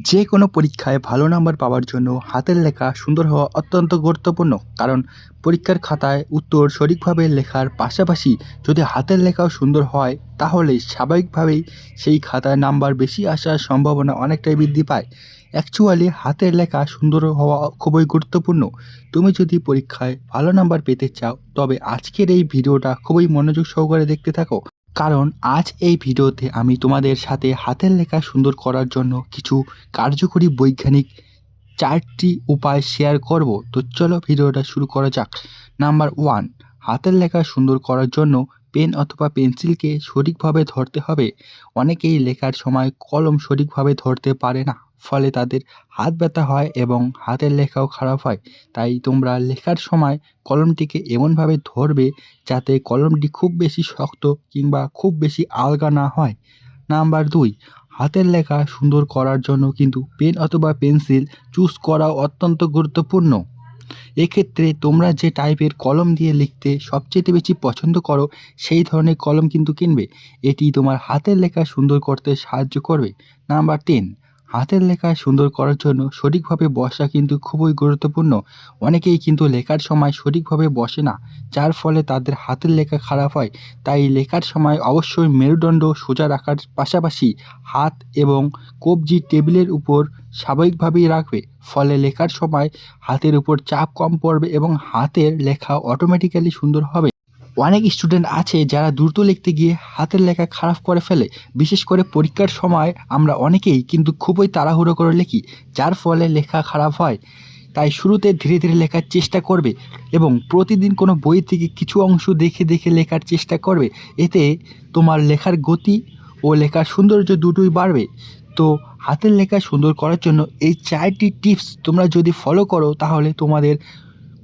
যে কোনো পরীক্ষায় ভালো নাম্বার পাওয়ার জন্য হাতের লেখা সুন্দর হওয়া অত্যন্ত গুরুত্বপূর্ণ। কারণ পরীক্ষার খাতায় উত্তর সঠিকভাবে লেখার পাশাপাশি যদি হাতের লেখাও সুন্দর হয় তাহলে স্বাভাবিকভাবেই সেই খাতায় নাম্বার বেশি আসার সম্ভাবনা অনেকটাই বৃদ্ধি পায়। অ্যাকচুয়ালি হাতের লেখা সুন্দর হওয়া খুবই গুরুত্বপূর্ণ। তুমি যদি পরীক্ষায় ভালো নাম্বার পেতে চাও তবে আজকের এই ভিডিওটা খুবই মনোযোগ সহকারে দেখতে থাকো। কারণ আজ এই ভিডিওতে আমি তোমাদের সাথে হাতের লেখা সুন্দর করার জন্য কিছু কার্যকরী বৈজ্ঞানিক 4টি উপায় শেয়ার করব। তো চলো ভিডিওটা শুরু করা যাক। নাম্বার 1, হাতের লেখা সুন্দর করার জন্য পেন অথবা পেন্সিলকে সঠিকভাবে ধরতে হবে। অনেকেই লেখার সময় কলম সঠিকভাবে ধরতে পারে না, ফলে তাদের হাত ব্যথা হয় এবং হাতের লেখাও খারাপ হয়। তাই তোমরা লেখার সময় কলমটিকে এমনভাবে ধরবে যাতে কলমটি খুব বেশি শক্ত কিংবা খুব বেশি আলগা না হয়। নাম্বার 2, হাতের লেখা সুন্দর করার জন্য কিন্তু পেন অথবা পেন্সিল চুজ করাও অত্যন্ত গুরুত্বপূর্ণ। এক্ষেত্রে তোমরা যে টাইপের কলম দিয়ে লিখতে সবচেয়ে বেশি পছন্দ করো সেই ধরনের কলম কিন্তু কিনবে। এটি তোমার হাতের লেখা সুন্দর করতে সাহায্য করবে। নাম্বার 3, হাতের লেখা সুন্দর করার জন্য সঠিকভাবে বসা কিন্তু খুবই গুরুত্বপূর্ণ। অনেকেই কিন্তু লেখার সময় সঠিকভাবে বসে না, যার ফলে তাদের হাতের লেখা খারাপ হয়। তাই লেখার সময় অবশ্যই মেরুদণ্ড সোজা রাখার পাশাপাশি হাত এবং কবজি টেবিলের উপর স্বাভাবিকভাবেই রাখবে। ফলে লেখার সময় হাতের উপর চাপ কম পড়বে এবং হাতের লেখা অটোমেটিক্যালি সুন্দর হবে। অনেক স্টুডেন্ট আছে যারা দ্রুত লিখতে গিয়ে হাতের লেখা খারাপ করে ফেলে। বিশেষ করে পরীক্ষার সময় আমরা অনেকেই কিন্তু খুবই তাড়াহুড়ো করে লিখি, যার ফলে লেখা খারাপ হয়। তাই শুরুতে ধীরে ধীরে লেখার চেষ্টা করবে এবং প্রতিদিন কোনো বই থেকে কিছু অংশ দেখে দেখে লেখার চেষ্টা করবে। এতে তোমার লেখার গতি ও লেখার সৌন্দর্য দুটোই বাড়বে। তো হাতের লেখা সুন্দর করার জন্য এই 4টি টিপস তোমরা যদি ফলো করো তাহলে তোমাদের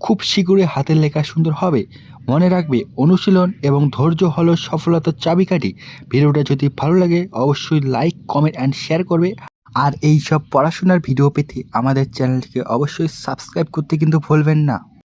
খুব শীঘ্রই হাতের লেখা সুন্দর হবে। মনে রাখবে, অনুশীলন এবং ধৈর্য হলো সফলতার চাবিকাঠি। ভিডিওটা যদি ভালো লাগে অবশ্যই লাইক, কমেন্ট অ্যান্ড শেয়ার করবে। আর এই সব পড়াশোনার ভিডিও পেতে আমাদের চ্যানেলটিকে অবশ্যই সাবস্ক্রাইব করতে কিন্তু ভুলবেন না।